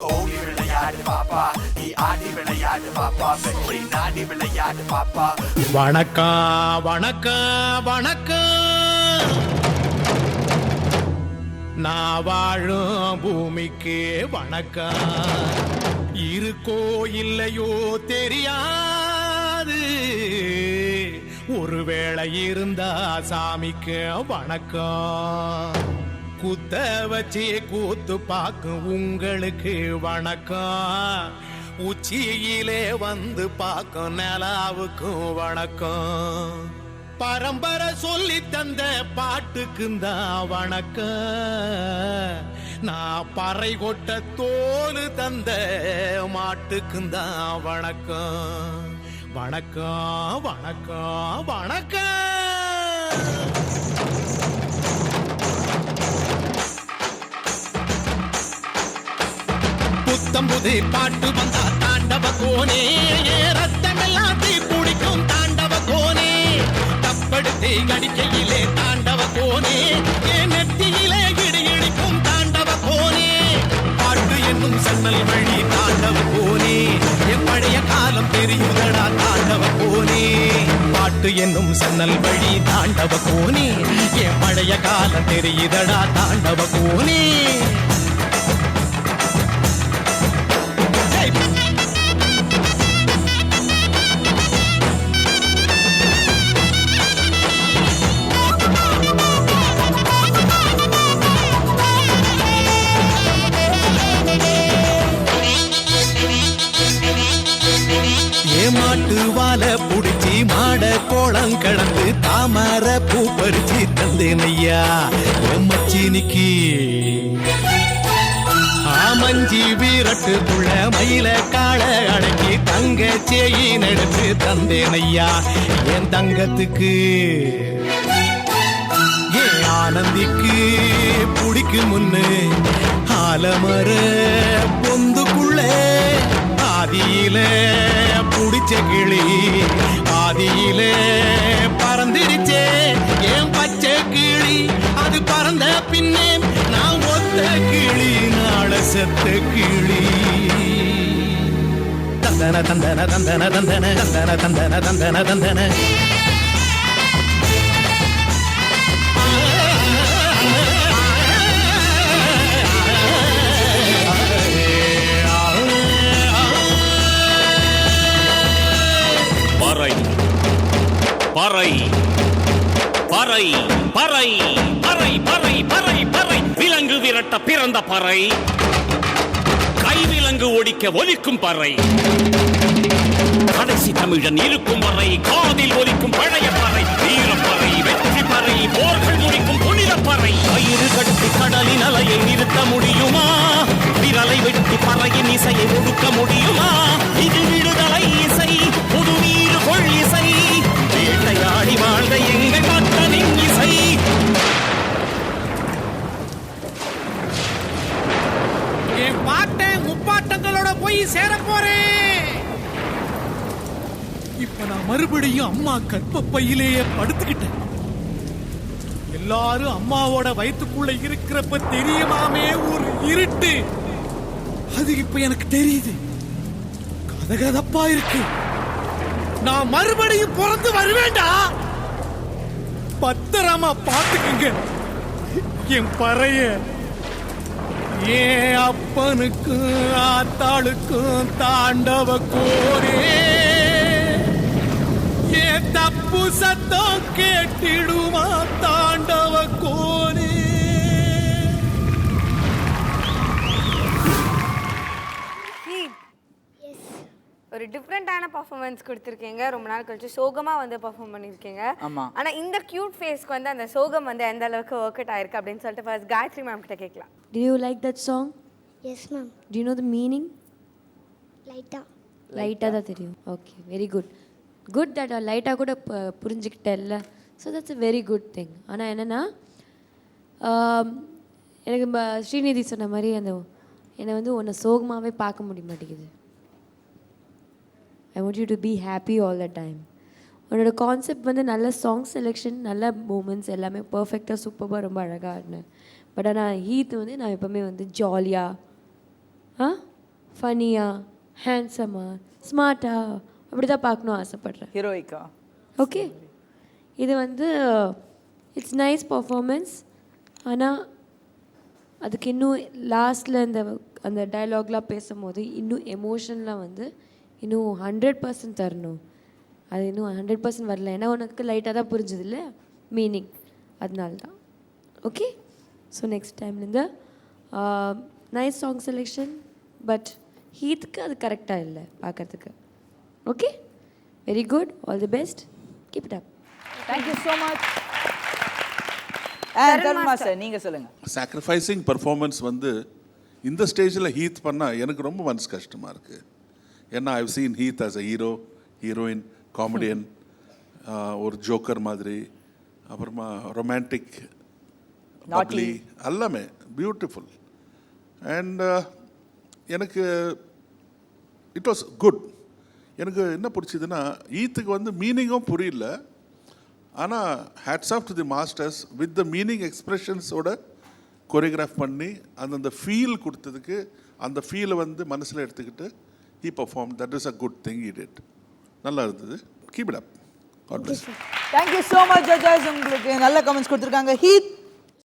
ஓடி விளையாடு பாப்பா, நீ ஆடி விளையாடு பாப்பா, வெற்றி நாடி விளையாடு பாப்பா. வணக்கம் வணக்கம் வணக்கம், நான் வாழும் பூமிக்கு வணக்கம். இருக்கோ இல்லையோ தெரியாது, ஒருவேளை இருந்தா சாமிக்கு வணக்கம். குத்த வச்சு கூத்து பார்க்கும் உங்களுக்கு வணக்கம். உச்சியிலே வந்து பார்க்கும் நிலாவுக்கும் வணக்கம். பரம்பரை சொல்லி தந்த பாட்டுக்குந்தான் வணக்கம். நான் பறை கொட்ட தோல் தந்த மாட்டுக்குந்தான் வணக்கம். வணக்கம் வணக்கம் வணக்கம். புத்தம்புது பாட்டு வந்தா தாண்டவ கோனே, ரத்தமெல்லாம் தீ பிடிக்கும் தாண்டவ கோனே. தப்படுத்தி அடிக்கையிலே தாண்டவ கோனே, என் நெத்தியிலே இடி இடிக்கும் தாண்டவ கோனே. பாட்டு என்னும் சன்னல் வழி தாண்டவ கோனே, என் பழைய காலம் தெரியுதடா தாண்டவ கோனே. பாட்டு என்னும் சன்னல் வழி தாண்டவ கோனே, என் பழைய காலம் தெரியுதடா தாண்டவ கோனே. மாட்டு வாழ புடிச்சி மாட கோளம் கடந்து தாமர பூ பறிச்சு தந்தேனையா மச்சினிக்கு. ஆமஞ்சி வீரட்டுக்குள்ள மயில கால அடக்கி தங்க சேயின் எடுத்து தந்தேனையா என் தங்கத்துக்கு. ஏன் ஆனந்திக்கு புடிக்கு முன்னு ஆலமர பொந்துக்குள்ள ஆதியில புடிச்ச கிளி ஆதியில பறந்துருச்சே ஏன் பச்சை கிளி. அது பறந்த பின்னே நான் ஒத்த கிளி நாள செத்த கிளி. தந்தன தந்தன தந்தன தந்தன தந்தன தந்தன தந்தன தந்தன. பறை பறை பறை பறை பறை பறை பறை விலங்கு விரட்ட பிறந்த பறை, கைவிலங்கு ஒடிக்க ஒலிக்கும் பறை. கடைசி தமிழன் இருக்கும் வரை காதில் ஒலிக்கும் பழைய பறை. வீரப்பறை வெற்றி பறை போர்கள் முடிக்கும் புனித பறை. கயிறு கட்டி கடலின் அலையை நிறுத்த முடியுமா? விரலை வெட்டி பறையின் இசையை ஒடுக்க முடியுமா? இது விடுதலை இசை, புது நீர் கொள் இசை, வேட்டையாடி வாழ்ந்த எங்கள் மக்களின் இசை. என் பாட்டை முப்பாட்டங்களோட போய் சேர போறேன். இப்ப நான் மறுபடியும் அம்மா கற்பப்பையிலேயே படுத்துக்கிட்டேன். எல்லாரும் அம்மாவோட வயிற்றுக்குள்ள இருக்கிறப்ப தெரியுமாமே ஒரு இருட்டு, அது இப்ப எனக்கு தெரியுது. கதகதப்பா இருக்கு. நான் மறுபடியும் பிறந்து வருவேண்டா. பத்திரமா பாத்துக்குங்க என் பறைய. ஏன் அப்பனுக்கும் ஆத்தாளுக்கும் தாண்டவ கோரே, ஏன் தப்பு சத்தம் கேட்டிடுமா தாண்டவ கோரே. ஒரு டிஃப்ரெண்டான பர்ஃபார்மன்ஸ் கொடுத்துருக்கீங்க. ரொம்ப நாள் கழிச்சு சோகமாக வந்து பர்ஃபார்ம் பண்ணியிருக்கீங்க. ஆனால் இந்த க்யூட் ஃபேஸ்க்கு வந்து அந்த சோகம் வந்து எந்த அளவுக்கு ஒர்க் அவுட் ஆயிருக்கு அப்படின்னு சொல்லிட்டு ஃபர்ஸ்ட் காயத்ரி மேம் கிட்ட கேட்கலாம். Do you like that song? Yes, ma'am. Do you know the meaning? லைட்டாக தான் தெரியும். Okay, very good. Good that லைட்டாக கூட புரிஞ்சுக்கிட்டேல்ல. So that's a very good thing. ஆனால் என்னென்னா எனக்கு ஸ்ரீநிதி சொன்ன மாதிரி அந்த என்னை வந்து உன்னை சோகமாகவே பார்க்க முடிய மாட்டேங்குது. I want you to be happy all the time. உன்னோட கான்செப்ட் வந்து நல்ல சாங் செலெக்ஷன், நல்ல மூமெண்ட்ஸ் எல்லாமே பர்ஃபெக்டாக சூப்பராக ரொம்ப அழகாக இருந்தேன். பட் ஆனால் ஹீத் வந்து நான் எப்போவுமே வந்து ஜாலியாக ஃபனியா, ஹேண்ட்ஸமா, ஸ்மார்ட்டா அப்படி தான் பார்க்கணும் ஆசைப்பட்றேன். ஹீரோயிக்கா? ஓகே, இது வந்து இட்ஸ் நைஸ் பர்ஃபார்மன்ஸ். ஆனால் அதுக்கு இன்னும் லாஸ்ட்டில் அந்த டயலாக்லாம் பேசும்போது இன்னும் எமோஷன்லாம் வந்து இன்னும் 100% தரணும். அது இன்னும் 100% வரல. ஏன்னா உனக்கு லைட்டாக தான் புரிஞ்சது இல்லை மீனிங், அதனால தான். ஓகே, ஸோ நெக்ஸ்ட் டைம்லேருந்து நைஸ் சாங் செலெக்ஷன், பட் ஹீத்துக்கு அது கரெக்டாக இல்லை பார்க்கறதுக்கு. Okay, very good, all the best, keep it up. Thank you so much. Tarun master நீங்கள் சொல்லுங்கள். சாக்ரிஃபைசிங் பர்ஃபார்மன்ஸ் வந்து இந்த ஸ்டேஜில் ஹீத் பண்ணால் எனக்கு ரொம்ப மனசு கஷ்டமாக இருக்குது. ஏன்னா I've seen Heath as a hero, heroine, comedian, ஒரு ஜோக்கர் மாதிரி, அப்புறமா ரொமான்டிக், பப்ளி, எல்லாமே பியூட்டிஃபுல். அண்ட் எனக்கு இட் வாஸ் குட். எனக்கு என்ன பிடிச்சதுன்னா ஈத்துக்கு வந்து மீனிங்கும் புரியல, ஆனால் hats off to the masters with the meaning எக்ஸ்பிரஷன்ஸோட கொரியோகிராஃப் பண்ணி அந்தந்த ஃபீல் கொடுத்ததுக்கு, அந்த ஃபீலை வந்து மனசில் எடுத்துக்கிட்டு he performed. That is a good thing he did. நல்லா இருந்தது. Keep it up. God bless you. Thank you so much judges. உங்களுக்கு நல்ல கமெண்ட்ஸ் கொடுத்துருக்காங்க. ஹீத்